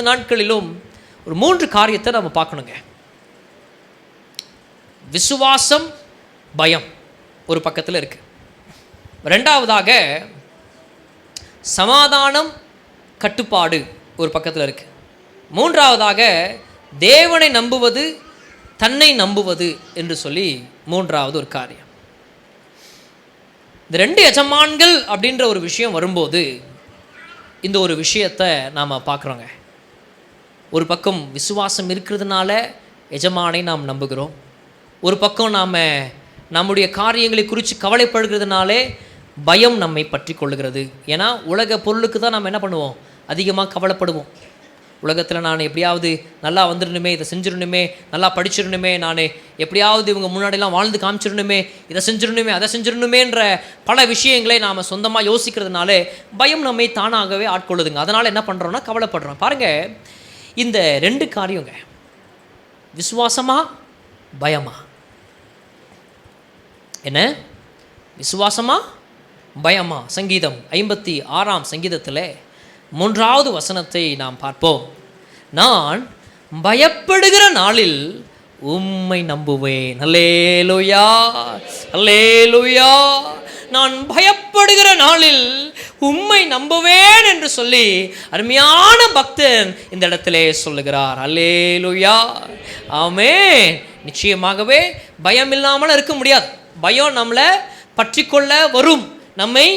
இந்த நாட்களிலும் ஒரு 3 காரியத்தை நம்ம பார்க்கணுங்க. விசுவாசம், பயம் ஒரு பக்கத்தில் இருக்கு. ரெண்டாவதாக சமாதானம், கட்டுப்பாடு ஒரு பக்கத்தில் இருக்கு. மூன்றாவதாக தேவனை நம்புவது, தன்னை நம்புவது என்று சொல்லி மூன்றாவது ஒரு காரியம். இந்த 2 எஜமான்கள் அப்படின்ற ஒரு விஷயம் வரும்போது இந்த ஒரு விஷயத்தை நாம் பார்க்குறோங்க. ஒரு பக்கம் விசுவாசம் இருக்கிறதுனால எஜமானை நாம் நம்புகிறோம். ஒரு பக்கம் நாம் நம்முடைய காரியங்களை குறித்து கவலைப்படுகிறதுனாலே பயம் நம்மை பற்றி கொள்ளுகிறது. ஏன்னா உலக பொருளுக்கு தான் நம்ம என்ன பண்ணுவோம், அதிகமாக கவலைப்படுவோம். உலகத்தில் நான் எப்படியாவது நல்லா வந்துடணுமே, இதை செஞ்சிடணுமே, நல்லா படிச்சிடணுமே, நான் எப்படியாவது இவங்க முன்னாடிலாம் வாழ்ந்து காமிச்சிடணுமே, இதை செஞ்சிடணுமே, அதை செஞ்சிடணுமேன்ற பல விஷயங்களை நாம் சொந்தமாக யோசிக்கிறதுனாலே பயம் நம்மை தானாகவே ஆட்கொள்ளுதுங்க. அதனால் என்ன பண்ணுறோன்னா கவலைப்படுறோம். பாருங்கள், இந்த 2 காரியங்க, விசுவாசமா பயமா? என்ன விசுவாசமா பயமா? சங்கீதம் 56ஆம் சங்கீதத்தில் 3வது வசனத்தை நாம் பார்ப்போம். நான் பயப்படுகிற நாளில் உம்மை நம்புவேன். அல்லேலூயா, அல்லேலூயா. நான் பயப்படுகிற நாளில் உம்மை நம்புவேன் என்று சொல்லி அருமையான பக்தன் இந்த இடத்திலே சொல்லுகிறார். அல்லேலூயா, ஆமென். நிச்சயமாகவே பயம் இல்லாமல் இருக்க முடியாது. பயம் நம்மளை பற்றி கொள்ள வரும், நம்மை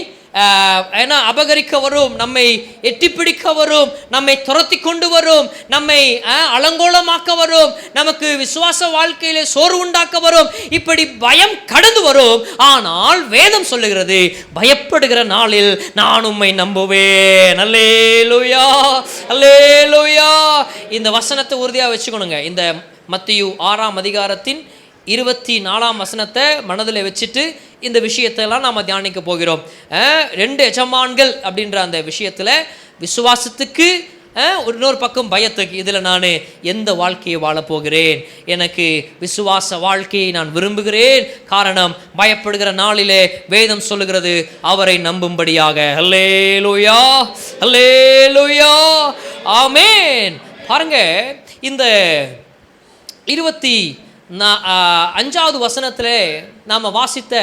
அபகரிக்க வரும், நம்மை எட்டிப்பிடிக்க வரும், நம்மை துரத்தி கொண்டு வரும், நம்மை அலங்கோலமாக்க வரும், நமக்கு விசுவாச வாழ்க்கையிலே சோர்வு உண்டாக்க வரும். இப்படி பயம் கடந்து வரும். ஆனால் வேதம் சொல்லுகிறது, பயப்படுகிற நாளில் நான் உம்மை நம்புவேன். அல்லேலூயா, அல்லேலூயா. இந்த வசனத்தை உறுதியாக வச்சுக்கணுங்க. இந்த மத்தேயு 6ஆம் அதிகாரத்தின் 24ஆம் வசனத்தை மனதில் வச்சுட்டு இந்த விஷயத்தெல்லாம் நாம் தியானிக்க போகிறோம். 2 எஜமான்கள் அப்படின்ற அந்த விஷயத்தில் விசுவாசத்துக்கு இன்னொரு பக்கம் பயத்துக்கு, இதில் நான் எந்த வாழ்க்கையை வாழப்போகிறேன்? எனக்கு விசுவாச வாழ்க்கையை நான் விரும்புகிறேன். காரணம், பயப்படுகிற நாளிலே வேதம் சொல்லுகிறது அவரை நம்பும்படியாக. அல்லேலூயா, அல்லேலூயா, ஆமென். பாருங்க, இந்த 25வது வசனத்தில் நாம் வாசித்த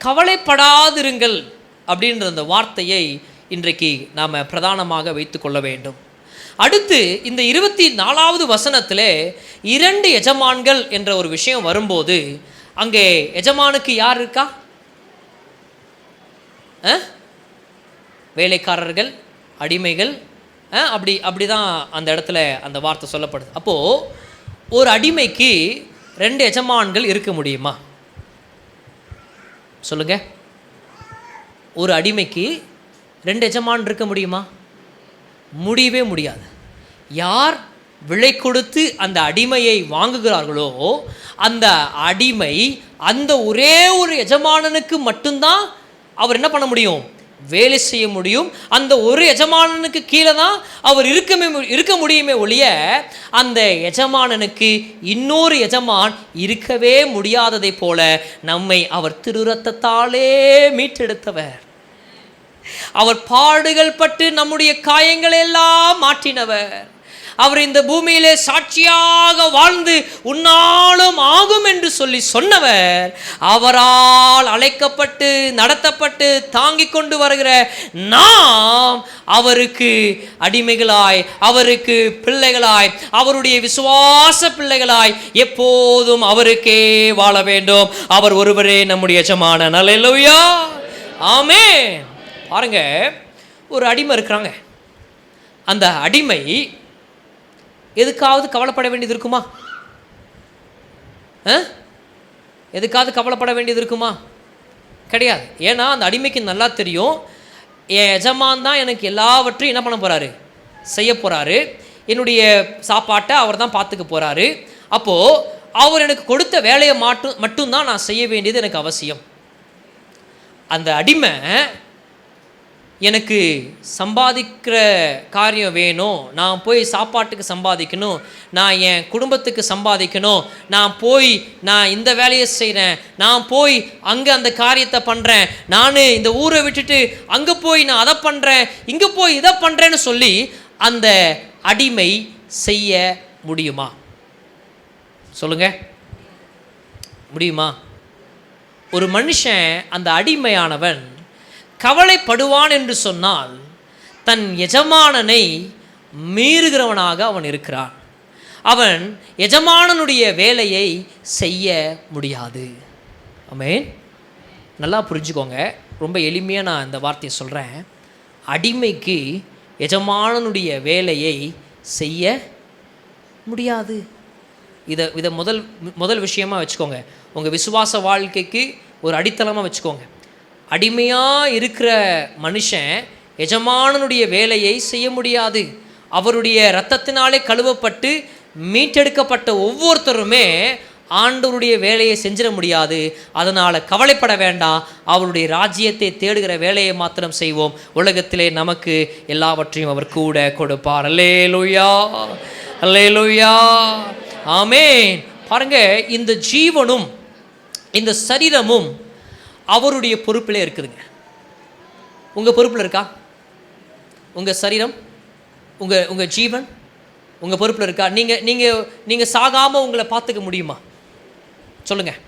கவலைப்படாதிருங்கள் அப்படின்ற அந்த வார்த்தையை இன்றைக்கு நாம் பிரதானமாக வைத்து கொள்ள வேண்டும். அடுத்து இந்த 24வது வசனத்தில் 2 எஜமான்கள் என்ற ஒரு விஷயம் வரும்போது அங்கே எஜமானுக்கு யார் இருக்கா? வேலைக்காரர்கள், அடிமைகள், அப்படிதான் அந்த இடத்துல அந்த வார்த்தை சொல்லப்படுது. அப்போது ஒரு அடிமைக்கு 2 எஜமான்கள் இருக்க முடியுமா? சொல்லுங்க. ஒரு அடிமைக்கு 2 எஜமான் இருக்க முடியுமா? முடியவே முடியாது. யார் விலை கொடுத்து அந்த அடிமையை வாங்குகிறார்களோ அந்த அடிமை அந்த ஒரே ஒரு எஜமானனுக்கு மட்டும்தான் அவர் என்ன பண்ண முடியும், வேலை செய்ய முடியும். அந்த ஒரு எஜமானனுக்கு கீழே தான் அவர் இருக்க முடியுமே ஒழிய அந்த எஜமானனுக்கு இன்னொரு எஜமான் இருக்கவே முடியாததை போல நம்மை அவர் திரு ரத்தத்தாலே மீட்டெடுத்தவர். அவர் பாடுகள் பட்டு நம்முடைய காயங்களை எல்லாம் மாற்றினவர். அவர் இந்த பூமியிலே சாட்சியாக வாழ்ந்து உன்னாலும் ஆகும் என்று சொல்லி சொன்னவர். அவரால் அழைக்கப்பட்டு நடத்தப்பட்டு தாங்கி கொண்டு வருகிற நாம் அவருக்கு அடிமைகளாய், அவருக்கு பிள்ளைகளாய், அவருடைய விசுவாச பிள்ளைகளாய் எப்போதும் அவருக்கே வாழ வேண்டும். அவர் ஒருவரே நம்முடைய எஜமானன். அல்லேலூயா, ஆமென். பாருங்க, ஒரு அடிமை இருக்கிறாங்க. அந்த அடிமை எதுக்காவது கவலைப்பட வேண்டியது இருக்குமா? எதுக்காவது கவலைப்பட வேண்டியது இருக்குமா? கிடையாது. ஏன்னா அந்த அடிமைக்கு நல்லா தெரியும், என் எஜமான் தான் எனக்கு எல்லாவற்றையும் என்ன பண்ண போகிறாரு, செய்ய போகிறாரு. என்னுடைய சாப்பாட்டை அவர் தான் பார்த்துக்க போகிறாரு. அப்போது அவர் எனக்கு கொடுத்த வேலையை மட்டும்தான் நான் செய்ய வேண்டியது எனக்கு அவசியம். அந்த அடிமை எனக்கு சம்பாதிக்கிற காரியம் வேணும், நான் போய் சாப்பாட்டுக்கு சம்பாதிக்கணும், நான் என் குடும்பத்துக்கு சம்பாதிக்கணும், நான் இந்த வேலையை செய்கிறேன், நான் போய் அங்கே அந்த காரியத்தை பண்ணுறேன், நான் இந்த ஊரை விட்டுட்டு அங்கே போய் நான் அதை பண்ணுறேன், இங்கே போய் இதை பண்ணுறேன்னு சொல்லி அந்த அடிமை செய்ய முடியுமா? சொல்லுங்க, முடியுமா? ஒரு மனுஷன், அந்த அடிமையானவன் கவலைப்படுவான் என்று சொன்னால் தன் எஜமானனை மீறுகிறவனாக அவன் இருக்கிறான். அவன் எஜமானனுடைய வேலையை செய்ய முடியாது. ஆமென். நல்லா புரிஞ்சுக்கோங்க, ரொம்ப எளிமையாக நான் இந்த வார்த்தையை சொல்கிறேன். அடிமைக்கு எஜமானனுடைய வேலையை செய்ய முடியாது. இதை முதல் விஷயமாக வச்சுக்கோங்க. உங்கள் விசுவாச வாழ்க்கைக்கு ஒரு அடித்தளமாக வச்சுக்கோங்க. அடிமையாக இருக்கிற மனுஷன் எஜமானனுடைய வேலையை செய்ய முடியாது. அவருடைய இரத்தத்தினாலே கழுவப்பட்டு மீட்டெடுக்கப்பட்ட ஒவ்வொருத்தருமே ஆண்டவருடைய வேலையை செஞ்சிட முடியாது. அதனால் கவலைப்பட வேண்டாம். அவருடைய ராஜ்யத்தை தேடுகிற வேலையை மாத்திரம் செய்வோம். உலகத்திலே நமக்கு எல்லாவற்றையும் அவர் கூட கொடுப்பார். அல்லேலூயா, அல்லேலூயா, ஆமென். பாருங்க, இந்த ஜீவனும் இந்த சரீரமும் அவருடைய பொறுப்பிலே இருக்குதுங்க. உங்கள் பொறுப்பில் இருக்கா? உங்கள் சரீரம், உங்கள் ஜீவன் உங்கள் பொறுப்பில் இருக்கா? நீங்கள் சாகாமல் உங்களை பார்த்துக்க முடியுமா? சொல்லுங்கள்.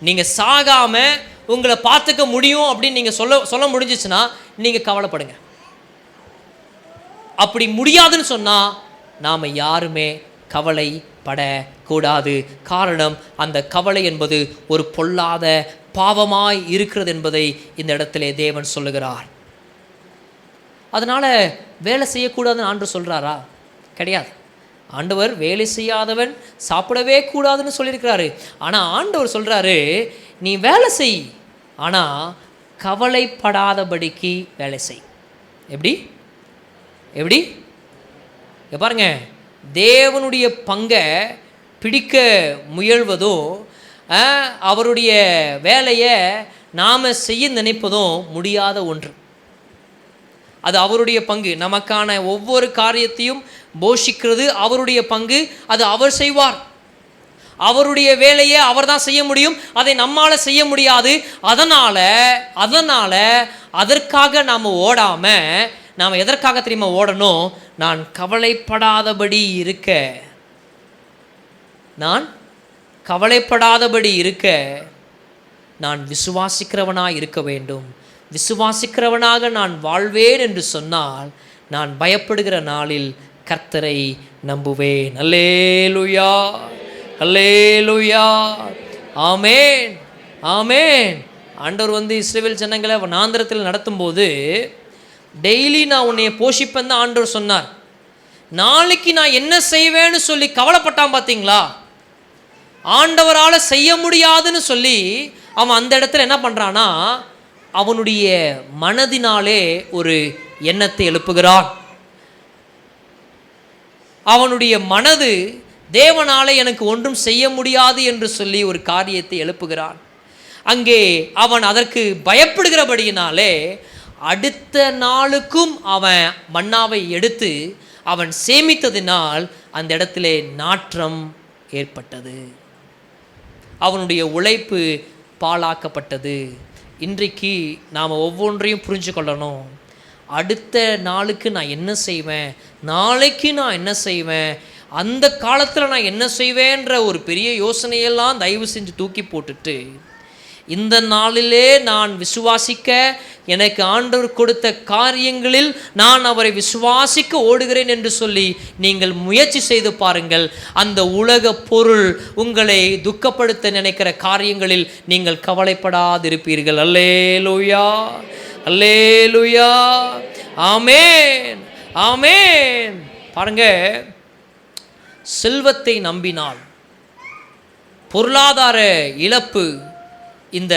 நீங்கள் சாகாமல் உங்களை பார்த்துக்க முடியும் அப்படின்னு நீங்கள் சொல்ல முடிஞ்சிச்சுன்னா நீங்கள் கவலைப்படுங்க. அப்படி முடியாதுன்னு சொன்னால் நாம் யாருமே கவலைப்படக்கூடாது. காரணம், அந்த கவலை என்பது ஒரு பொல்லாத பாவமாய் இருக்கிறது என்பதை இந்த இடத்திலே தேவன் சொல்லுகிறார். அதனால் வேலை செய்யக்கூடாதுன்னு ஆண்டவர் சொல்கிறாரா? கிடையாது. ஆண்டவர் வேலை செய்யாதவன் சாப்பிடவே கூடாதுன்னு சொல்லியிருக்கிறாரு. ஆனால் ஆண்டவர் சொல்கிறாரு, நீ வேலை செய், ஆனால் கவலைப்படாதபடிக்கு வேலை செய். எப்படி எப்படி பாருங்க, தேவனுடைய பங்கை பிடிக்க முயல்வதும் அவருடைய வேலையை நாம் செய்ய நினைப்பதும் முடியாத ஒன்று. அது அவருடைய பங்கு. நமக்கான ஒவ்வொரு காரியத்தையும் போஷிக்கிறது அவருடைய பங்கு. அது அவர் செய்வார். அவருடைய வேலையை அவர் தான் செய்ய முடியும். அதை நம்மால் செய்ய முடியாது. அதனால் அதற்காக நாம் ஓடாமல், நாம் எதற்காக தெரியுமா ஓடணும்? நான் கவலைப்படாதபடி இருக்க, நான் விசுவாசிக்கிறவனாக இருக்க வேண்டும். விசுவாசிக்கிறவனாக நான் வாழ்வேன் என்று சொன்னால் நான் பயப்படுகிற நாளில் கர்த்தரை நம்புவேன். அல்லேலூயா, அல்லேலூயா, ஆமென், ஆமென். ஆண்டவர் இஸ்ரவேல் ஜனங்களை வனாந்திரத்தில் நடத்தும்போது டெய்லி நான் உன்னை போஷிப்பேன் தான் ஆண்டவர் சொன்னார். நாளைக்கு நான் என்ன செய்வேன்னு சொல்லி கவலைப்பட்டான். பார்த்தீங்களா? ஆண்டவரால் செய்ய முடியாதுன்னு சொல்லி அவன் அந்த இடத்துல என்ன பண்ணுறான்னா, அவனுடைய மனதினாலே ஒரு எண்ணத்தை எழுப்புகிறான். அவனுடைய மனது தேவனாலே எனக்கு ஒன்றும் செய்ய முடியாது என்று சொல்லி ஒரு காரியத்தை எழுப்புகிறான். அங்கே அவன் அதற்கு பயப்படுகிறபடியினாலே அடுத்த நாளுக்கும் அவன் மன்னாவை எடுத்து அவன் சேமித்ததினால் அந்த இடத்திலே நாற்றம் ஏற்பட்டது. அவனுடைய உழைப்பு பாழாக்கப்பட்டது. இன்றைக்கு நாம் ஒவ்வொன்றையும் புரிஞ்சு கொள்ளணும். அடுத்த நாளுக்கு நான் என்ன செய்வேன், நாளைக்கு நான் என்ன செய்வேன், அந்த காலத்தில் நான் என்ன செய்வேன்ற ஒரு பெரிய யோசனையெல்லாம் தயவு செஞ்சு தூக்கி போட்டுட்டு இந்த நாளிலே நான் விசுவாசிக்க, எனக்கு ஆண்டவர் கொடுத்த காரியங்களில் நான் அவரை விசுவாசிக்க ஓடுகிறேன் என்று சொல்லி நீங்கள் முயற்சி செய்து பாருங்கள். அந்த உலக பொருள் உங்களை துக்கப்படுத்த நினைக்கிற காரியங்களில் நீங்கள் கவலைப்படாதிருப்பீர்கள். அல்லேலூயா, அல்லேலூயா, ஆமென், ஆமென். பாருங்க, செல்வத்தை நம்பினால் பொருளாதார இழப்பு, இந்த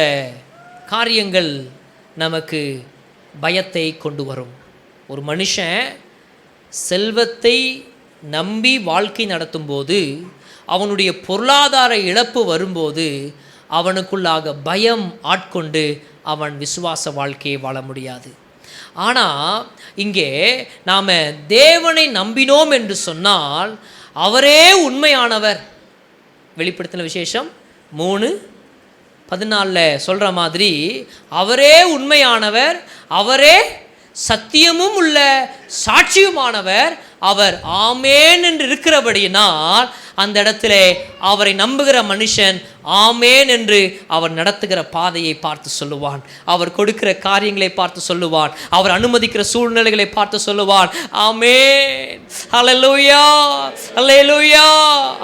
காரியங்கள் நமக்கு பயத்தை கொண்டு வரும். ஒரு மனுஷன் செல்வத்தை நம்பி வாழ்க்கை நடத்தும்போது, அவனுடைய பொருளாதார இழப்பு வரும்போது அவனுக்குள்ளாக பயம் ஆட்கொண்டு அவன் விசுவாச வாழ்க்கையை வாழ முடியாது. ஆனால் இங்கே நாம் தேவனை நம்பினோம் என்று சொன்னால் அவரே உண்மையானவர். வெளிப்படுத்தின விசேஷம் 3:14 சொல்கிற மாதிரி அவரே உண்மையானவர், அவரே சத்தியமும் உள்ள சாட்சியுமானவர், அவர் ஆமேன் என்று இருக்கிறபடியினால் அந்த இடத்துல அவரை நம்புகிற மனுஷன் ஆமேன் என்று அவர் நடத்துகிற பாதையை பார்த்து சொல்லுவான். அவர் கொடுக்கிற காரியங்களை பார்த்து சொல்லுவான். அவர் அனுமதிக்கிற சூழ்நிலைகளை பார்த்து சொல்லுவான். ஆமேன், ஹல்லேலூயா, ஹல்லேலூயா.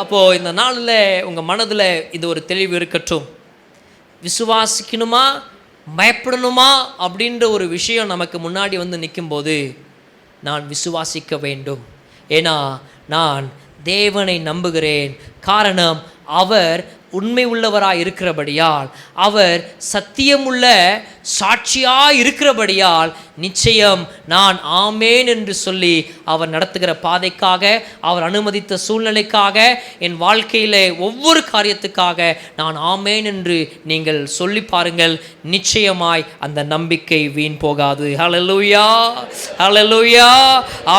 அப்போ இந்த நாளில் உங்க மனதில் இது ஒரு தெளிவு இருக்கட்டும். விசுவாசிக்கணுமா பயப்படணுமா அப்படின்ற ஒரு விஷயம் நமக்கு முன்னாடி வந்து நிற்கும்போது நான் விசுவாசிக்க வேண்டும். ஏன்னா நான் தேவனை நம்புகிறேன். காரணம், அவர் உண்மை உள்ளவராய் இருக்கிறபடியால், அவர் சத்தியமுள்ள சாட்சியாய் இருக்கிறபடியால் நிச்சயம் நான் ஆமேன் என்று சொல்லி அவர் நடத்துகிற பாதைக்காக, அவர் அனுமதித்த சூழ்நிலைக்காக, என் வாழ்க்கையில் ஒவ்வொரு காரியத்துக்காக நான் ஆமேன் என்று நீங்கள் சொல்லி பாருங்கள். நிச்சயமாய் அந்த நம்பிக்கை வீண் போகாது. ஹல்லேலூயா, ஹல்லேலூயா,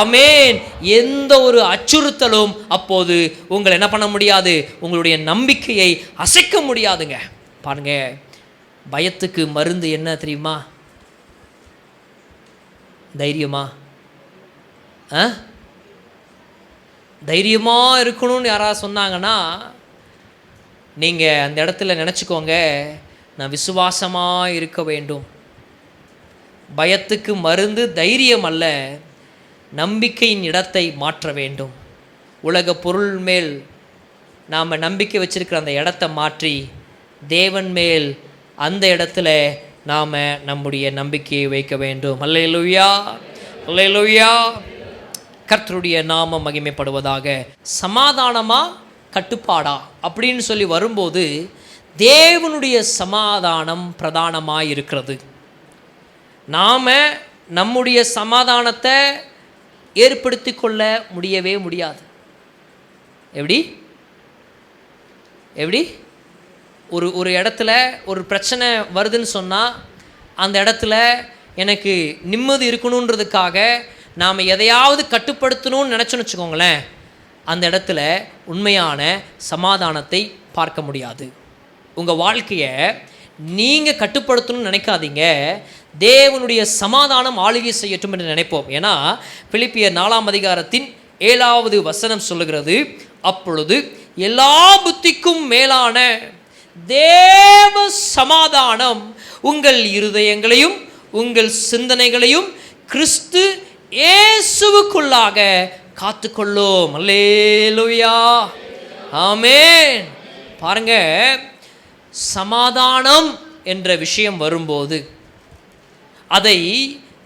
ஆமேன். எந்த ஒரு அச்சுறுத்தலும் அப்போது உங்களை என்ன பண்ண முடியாது, உங்களுடைய நம்பிக்கையை அசைக்க முடியாதுங்க. பாருங்க, பயத்துக்கு மருந்து என்ன தெரியுமா? தைரியமா. தைரியமா இருக்கணும்னு யாராவது சொன்னாங்கன்னா நீங்கள் அந்த இடத்துல நினச்சிக்கோங்க, நான் விசுவாசமாக இருக்க வேண்டும். பயத்துக்கு மருந்து தைரியம் அல்ல, நம்பிக்கையின் இடத்தை மாற்ற வேண்டும். உலக பொருள் மேல் நாம் நம்பிக்கை வச்சிருக்கிற அந்த இடத்த மாற்றி தேவன் மேல் அந்த இடத்துல நாம் நம்முடைய நம்பிக்கையை வைக்க வேண்டும். அல்லேலூயா, அல்லேலூயா. கர்த்தருடைய நாமம் மகிமைப்படுவதாக. சமாதானமா கட்டுப்பாடா அப்படின்னு சொல்லி வரும்போது தேவனுடைய சமாதானம் பிரதானமாக இருக்கிறது. நாம் நம்முடைய சமாதானத்தை ஏற்படுத்தி கொள்ள முடியவே முடியாது. எப்படி ஒரு இடத்துல ஒரு பிரச்சனை வருதுன்னு சொன்னால் அந்த இடத்துல எனக்கு நிம்மதி இருக்கணுன்றதுக்காக நாம் எதையாவது கட்டுப்படுத்தணும்னு நினச்சோன்னு வச்சுக்கோங்களேன், அந்த இடத்துல உண்மையான சமாதானத்தை பார்க்க முடியாது. உங்கள் வாழ்க்கையை நீங்கள் கட்டுப்படுத்தணும்னு நினைக்காதீங்க, தேவனுடைய சமாதானம் ஆளுகை செய்யட்டும் என்று நினைப்போம். ஏன்னா பிலிப்பியர் 4ஆம் அதிகாரத்தின் 7வது வசனம் சொல்லுகிறது, அப்பொழுது எல்லா புத்திக்கும் மேலான தேவ சமாதானம் உங்கள் இருதயங்களையும் உங்கள் சிந்தனைகளையும் கிறிஸ்து இயேசுவுக்குள்ளாக காத்துக்கொள்ளும். அல்லேலூயா, ஆமென். பாருங்க, சமாதானம் என்ற விஷயம் வரும்போது அதை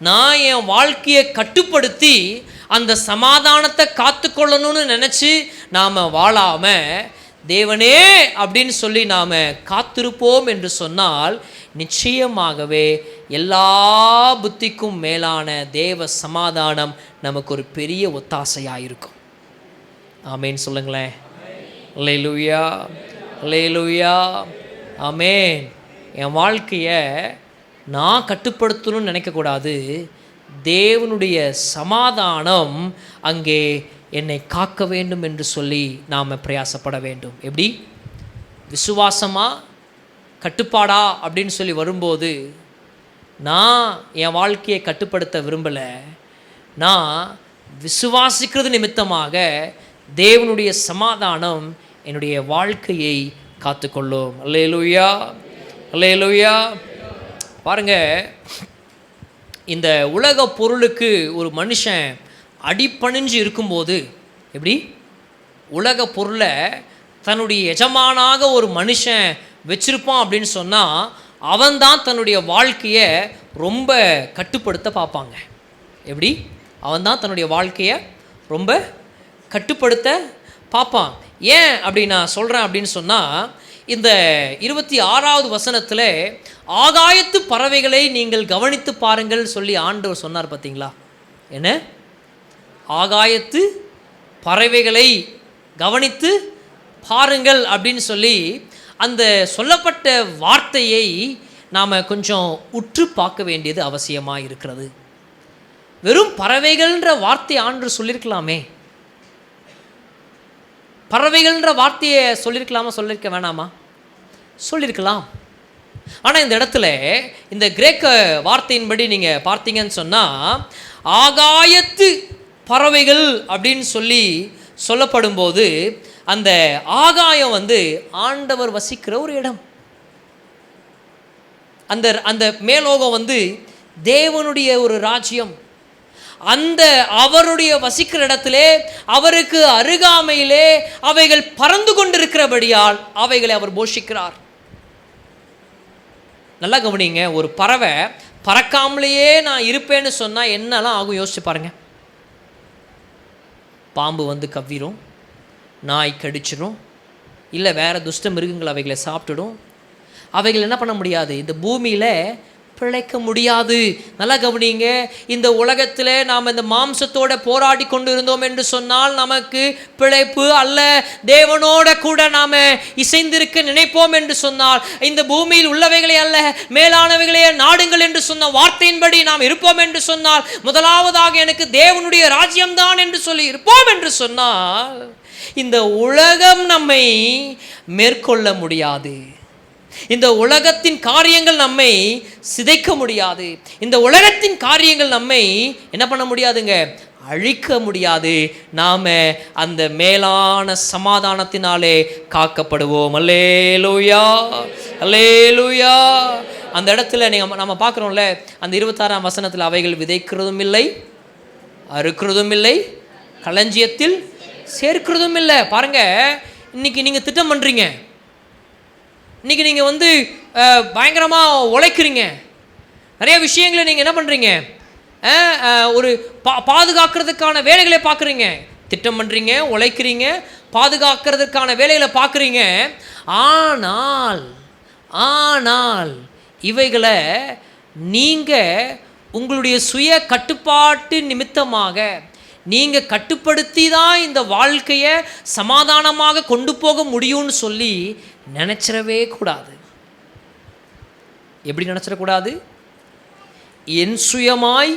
நான் என் வாழ்க்கையை கட்டுப்படுத்தி அந்த சமாதானத்தை காத்துக்கொள்ளணும்னு நினச்சி நாம் வாழாமல் தேவனே அப்படின்னு சொல்லி நாம் காத்திருப்போம் என்று சொன்னால் நிச்சயமாகவே எல்லா புத்திக்கும் மேலான தேவ சமாதானம் நமக்கு ஒரு பெரிய ஒத்தாசையாக இருக்கும். ஆமேன் சொல்லுங்களேன். அல்லேலூயா, அல்லேலூயா, ஆமேன். என் வாழ்க்கையை நான் கட்டுப்படுத்தணும்னு நினைக்கக்கூடாது, தேவனுடைய சமாதானம் அங்கே என்னை காக்க வேண்டும் என்று சொல்லி நாம் பிரயாசப்பட வேண்டும். எப்படி? விசுவாசமா கட்டுப்பாடா அப்படின்னு சொல்லி வரும்போது நான் என் வாழ்க்கையை கட்டுப்படுத்த விரும்பலை, நான் விசுவாசிக்கிறது நிமித்தமாக தேவனுடைய சமாதானம் என்னுடைய வாழ்க்கையை காத்துக்கொள்ளும். அல்லேலூயா, அல்லேலூயா. பாருங்க, இந்த உலக பொருளுக்கு ஒரு மனுஷன் அடிப்பணிஞ்சு இருக்கும்போது எப்படி உலக பொருளை தன்னுடைய எஜமானாக ஒரு மனுஷன் வச்சிருப்பான் அப்படின்னு சொன்னால் அவன்தான் தன்னுடைய வாழ்க்கையை ரொம்ப கட்டுப்படுத்த பார்ப்பாங்க. எப்படி? அவன்தான் தன்னுடைய வாழ்க்கையை ரொம்ப கட்டுப்படுத்த பார்ப்பான். ஏன் அப்படி நான் சொல்கிறேன் அப்படின்னு சொன்னால், இந்த 26வது வசனத்தில் ஆகாயத்து பறவைகளை நீங்கள் கவனித்து பாருங்கள் சொல்லி ஆண்டவர் சொன்னார். பார்த்தீங்களா? என்ன? ஆகாயத்து பறவைகளை கவனித்து பாருங்கள் அப்படின்னு சொல்லி அந்த சொல்லப்பட்ட வார்த்தையை நாம் கொஞ்சம் உற்று பார்க்க வேண்டியது அவசியமாக இருக்கிறது. வெறும் பறவைகள்ன்ற வார்த்தையை ஆண்டவர் சொல்லியிருக்கலாமே, பறவைகள்ன்ற வார்த்தையை சொல்லியிருக்க வேணாமா? சொல்லியிருக்கலாம். ஆனால் இந்த இடத்துல இந்த கிரேக்க வார்த்தையின்படி நீங்கள் பார்த்தீங்கன்னு சொன்னால் ஆகாயத்து பறவைகள் அப்படின்னு சொல்லப்படும் போது அந்த ஆகாயம் ஆண்டவர் வசிக்கிற ஒரு இடம். அந்த மேலோகம் தேவனுடைய ஒரு ராஜ்யம். அந்த அவருடைய வசிக்கிற இடத்திலே அவருக்கு அருகாமையிலே அவைகள் பறந்து கொண்டிருக்கிறபடியால் அவைகளை அவர் போஷிக்கிறார். நல்லா கவனிங்க, ஒரு பறவை பறக்காமலேயே நான் இருப்பேன்னு சொன்னால் என்னெல்லாம் ஆகும் யோசிச்சு பாருங்க. பாம்பு கவ்விரும், நாய் கடிச்சிடும், இல்லை வேறு துஷ்ட மிருகங்கள் அவைகளை சாப்பிட்டுடும். அவைகள் என்ன பண்ண முடியாது, இந்த பூமியில் பிழைக்க முடியாது. நல்லா கவனிங்க, இந்த உலகத்தில் நாம் இந்த மாம்சத்தோட போராடி கொண்டு இருந்தோம் என்று சொன்னால் நமக்கு பிழைப்பு அல்ல. தேவனோட கூட நாம் இசைந்திருக்க நினைப்போம் என்று சொன்னால் இந்த பூமியில் உள்ளவைகளே அல்ல மேலானவைகளே நாடுங்கள் என்று சொன்ன வார்த்தையின்படி நாம் இருப்போம் என்று சொன்னால், முதலாவதாக எனக்கு தேவனுடைய ராஜ்யம்தான் என்று சொல்லி இருப்போம் என்று சொன்னால், இந்த உலகம் நம்மை மேற்கொள்ள முடியாது. இந்த உலகத்தின் காரியங்கள் நம்மை சிதைக்க முடியாது. இந்த உலகத்தின் காரியங்கள் நம்மை என்ன பண்ண முடியாதுங்க, அழிக்க முடியாது. நாம அந்த மேலான சமாதானத்தினாலே காக்கப்படுவோம். அல்லேலூயா, அல்லேலூயா. அந்த இடத்துல நம்ம பார்க்குறோம்ல, அந்த 26ஆம் வசனத்தில் அவைகள் விதைக்கிறதும் இல்லை, அறுக்கிறதும் இல்லை, களஞ்சியத்தில் சேர்க்கிறதும் இல்லை. பாருங்க, இன்னைக்கு நீங்கள் திட்டம் பண்ணுறீங்க, இன்றைக்கி நீங்கள் பயங்கரமாக உழைக்கிறீங்க, நிறைய விஷயங்களை நீங்கள் என்ன பண்ணுறீங்க, ஒரு பாதுகாக்கிறதுக்கான வேலைகளை பார்க்குறீங்க, திட்டம் பண்ணுறீங்க, உழைக்கிறீங்க, பாதுகாக்கிறதுக்கான வேலைகளை பார்க்குறீங்க. ஆனால் இவைகளை நீங்கள் உங்களுடைய சுய கட்டுப்பாட்டு நிமித்தமாக நீங்கள் கட்டுப்படுத்தி தான் இந்த வாழ்க்கையை சமாதானமாக கொண்டு போக முடியும்னு சொல்லி நினச்சிடவே கூடாது. எப்படி நினச்சிடக்கூடாது? என் சுயமாய்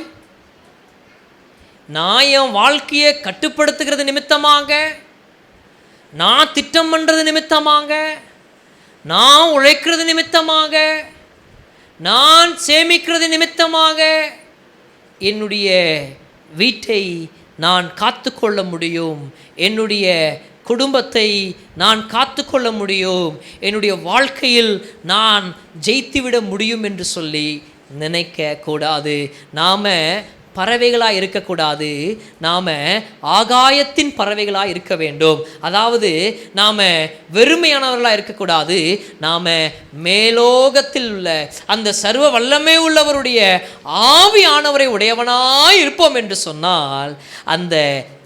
நான் என் வாழ்க்கையை கட்டுப்படுத்துகிறது நிமித்தமாக, நான் திட்டம் பண்ணுறது நிமித்தமாக, நான் உழைக்கிறது நிமித்தமாக, நான் சேமிக்கிறது நிமித்தமாக என்னுடைய வீட்டை நான் காத்து கொள்ள முடியும், என்னுடைய குடும்பத்தை நான் காத்து கொள்ள முடியும், என்னுடைய வாழ்க்கையில் நான் ஜெயித்துவிட முடியும் என்று சொல்லி நினைக்க கூடாது. நாம் பறவைகளாக இருக்கக்கூடாது, நாம் ஆகாயத்தின் பறவைகளாக இருக்க வேண்டும். அதாவது நாம் வெறுமையானவர்களாக இருக்கக்கூடாது, நாம் மேலோகத்தில் உள்ள அந்த சர்வ வல்லமை உள்ளவருடைய ஆவியானவரை உடையவனாய் இருப்போம் என்று சொன்னால் அந்த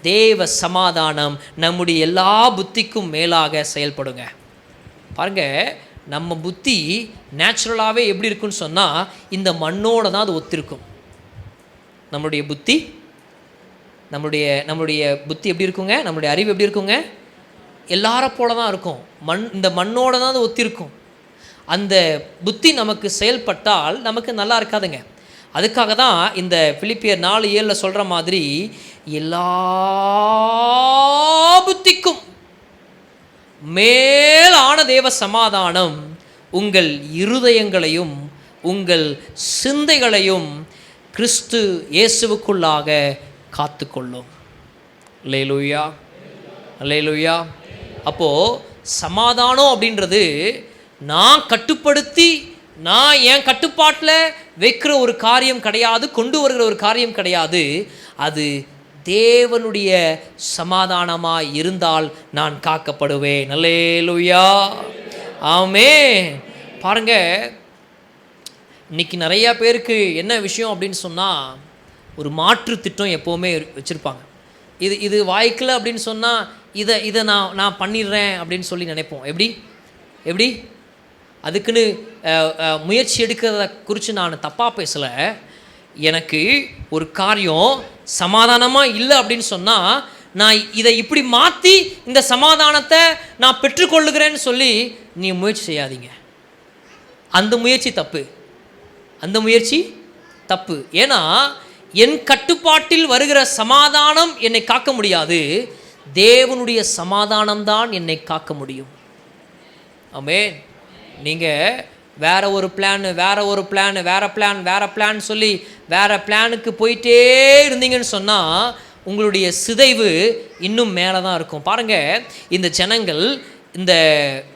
தேவ சமாதானம் நம்முடைய எல்லா புத்திக்கும் மேலாக செயல்படுங்க. பாருங்க, நம்ம புத்தி நேச்சுரலாகவே எப்படி இருக்குன்னு சொன்னால் இந்த மண்ணோட தான் அது ஒத்திருக்கும். நம்மளுடைய புத்தி எப்படி இருக்குங்க, நம்மளுடைய அறிவு எப்படி இருக்குங்க, எல்லாரை போல தான் இருக்கும். இந்த மண்ணோட தான் அது ஒத்திருக்கும். அந்த புத்தி நமக்கு செயல்பட்டால் நமக்கு நல்லா இருக்காதுங்க. அதுக்காக தான் இந்த பிலிப்பியர் 4:7 சொல்கிற மாதிரி எல்லா புத்திக்கும் மேலான தேவ சமாதானம் உங்கள் இருதயங்களையும் உங்கள் சிந்தைகளையும் கிறிஸ்து இயேசுவுக்குள்ளாக காத்துக்கொள்ளும். அல்லேலூயா, அல்லேலூயா. அப்போது சமாதானம் அப்படின்றது நான் கட்டுப்படுத்தி நான் என் கட்டுப்பாட்டில் வைக்கிற ஒரு காரியம் கிடையாது, கொண்டு வருகிற ஒரு காரியம் கிடையாது. அது தேவனுடைய சமாதானமாக இருந்தால் நான் காக்கப்படுவேன். அல்லேலூயா, ஆமென். பாருங்க, இன்னைக்கு நிறையா பேருக்கு என்ன விஷயம் அப்படின்னு சொன்னால், ஒரு மாற்று திட்டம் எப்போவுமே வச்சுருப்பாங்க. இது வாய்க்கல அப்படின்னு சொன்னால் இதை நான் பண்ணிடுறேன் அப்படின்னு சொல்லி நினைப்போம். எப்படி அதுக்குன்னு முயற்சி எடுக்கிறத குறித்து நான் தப்பாக பேசலை. எனக்கு ஒரு காரியம் சமாதானமாக இல்லை அப்படின்னு சொன்னால் நான் இதை இப்படி மாற்றி இந்த சமாதானத்தை நான் பெற்றுக்கொள்ளுகிறேன்னு சொல்லி நீ முயற்சி செய்யாதீங்க. அந்த முயற்சி தப்பு. ஏன்னா என் கட்டுப்பாட்டில் வருகிற சமாதானம் என்னை காக்க முடியாது, தேவனுடைய சமாதானம்தான் என்னை காக்க முடியும். ஆமென். நீங்கள் வேறு பிளான் சொல்லி வேறு பிளானுக்கு போயிட்டே இருந்தீங்கன்னு சொன்னால் உங்களுடைய சிதைவு இன்னும் மேலே தான் இருக்கும். பாருங்கள், இந்த ஜனங்கள் இந்த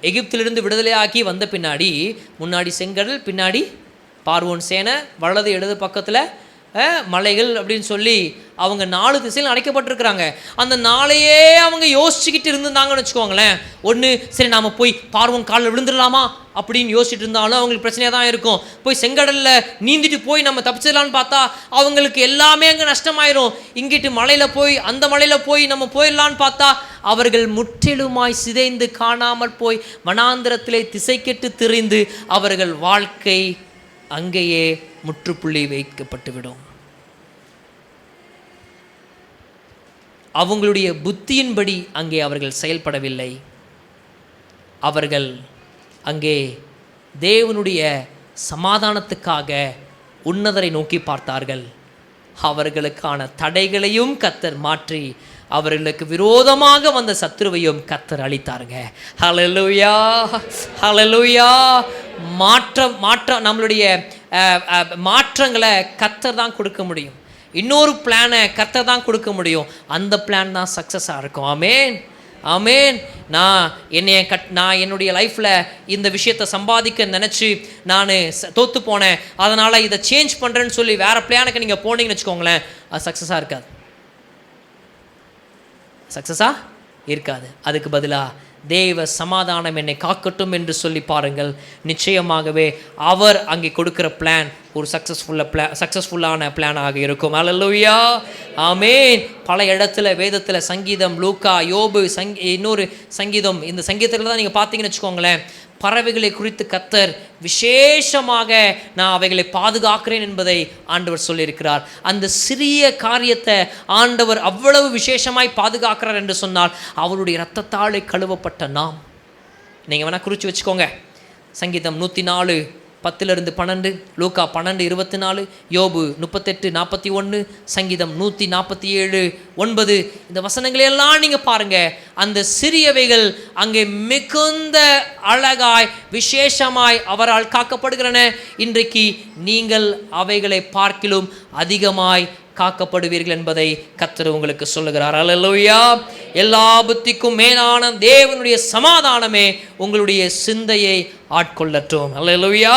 எகிப்திலிருந்து விடுதலையாக்கி வந்த பின்னாடி முன்னாடி செங்கடல், பின்னாடி பார்வோன் சேனை, வலது இடது பக்கத்தில் மலைகள் அப்படின்னு சொல்லி அவங்க 4 திசையில் அடைக்கப்பட்டிருக்கிறாங்க. அந்த நாளையே அவங்க யோசிச்சுக்கிட்டு இருந்திருந்தாங்கன்னு வச்சுக்கோங்களேன். ஒன்று, சரி நாம் போய் பார்வோன் காலில் விழுந்துடலாமா அப்படின்னு யோசிச்சுட்டு இருந்தாலும் அவங்களுக்கு பிரச்சனையாக தான் இருக்கும். போய் செங்கடலில் நீந்திட்டு போய் நம்ம தப்பிச்சிடலான்னு பார்த்தா அவங்களுக்கு எல்லாமே அங்கே நஷ்டமாயிரும். இங்கிட்டு மலையில் போய் அந்த மலையில் போய் நம்ம போயிடலான்னு பார்த்தா அவர்கள் முற்றிலுமாய் சிதைந்து காணாமல் போய் வனாந்திரத்திலே திசை கெட்டு திரிந்து அவர்கள் வாழ்க்கை அங்கேயே முற்றுப்புள்ளி வைக்கப்பட்டுவிடும். அவங்களுடைய புத்தியின்படி அங்கே அவர்கள் செயல்படவில்லை. அவர்கள் அங்கே தேவனுடைய சமாதானத்துக்காக உன்னதரை நோக்கி பார்த்தார்கள். அவர்களுக்கான தடைகளையும் கர்த்தர் மாற்றி அவர்களுக்கு விரோதமாக வந்த சத்துருவையும் கர்த்தர் அளித்தாருங்க. ஹல்லேலூயா, ஹல்லேலூயா. மாற்றம் நம்மளுடைய மாற்றங்களை கர்த்தர் தான் கொடுக்க முடியும். இன்னொரு பிளானை கர்த்தர் தான் கொடுக்க முடியும். அந்த பிளான் தான் சக்ஸஸாக இருக்கும். ஆமேன், ஆமேன். நான் என்னுடைய லைஃப்பில் இந்த விஷயத்தை சம்பாதிக்க நினச்சி நான் தோற்று போனேன், அதனால் இதை சேஞ்ச் பண்ணுறேன்னு சொல்லி வேறு பிளானுக்கு நீங்கள் போனீங்கன்னு வச்சுக்கோங்களேன், அது சக்ஸஸாக இருக்காது. சக்ஸஸாக இருக்காது. அதுக்கு பதிலாக தேவ சமாதானம் என்னை காக்கட்டும் என்று சொல்லி பாருங்கள். நிச்சயமாகவே அவர் அங்கே கொடுக்குற பிளான் ஒரு சக்ஸஸ்ஃபுல்லான பிளானாக இருக்கும். அல்லேலூயா, ஆமேன். பல இடத்துல வேதத்தில் சங்கீதம், லூக்கா, யோபு, இன்னொரு சங்கீதம், இந்த சங்கீதத்தில் தான் நீங்கள் பார்த்தீங்கன்னு வச்சுக்கோங்களேன், பறவைகளை குறித்து கர்த்தர் விசேஷமாக நான் அவைகளை பாதுகாக்கிறேன் என்பதை ஆண்டவர் சொல்லியிருக்கிறார். அந்த சிறிய காரியத்தை ஆண்டவர் அவ்வளவு விசேஷமாய் பாதுகாக்கிறார் என்று சொன்னால் அவருடைய இரத்தத்தாலே கழுவப்பட்ட நாம், நீங்கள் வேணால் குறித்து வச்சுக்கோங்க. சங்கீதம் 104:10-12, லூக்கா 12:24, யோபு 38:41, சங்கீதம் 147:9, இந்த வசனங்களையெல்லாம் நீங்கள் பாருங்கள். அந்த சிறியவைகள் அங்கே மிகுந்த அழகாய் விசேஷமாய் அவரால் காக்கப்படுகிறன. இன்றைக்கு நீங்கள் அவைகளை பார்க்கிலும் அதிகமாய் காக்கப்படுவீர்கள் என்பதை கர்த்தர் உங்களுக்கு சொல்லுகிறார். அல்லேலூயா. எல்லா புத்திக்கும் மேலான தேவனுடைய சமாதானமே உங்களுடைய சிந்தையை ஆட்கொள்ளட்டும். அல்லேலூயா.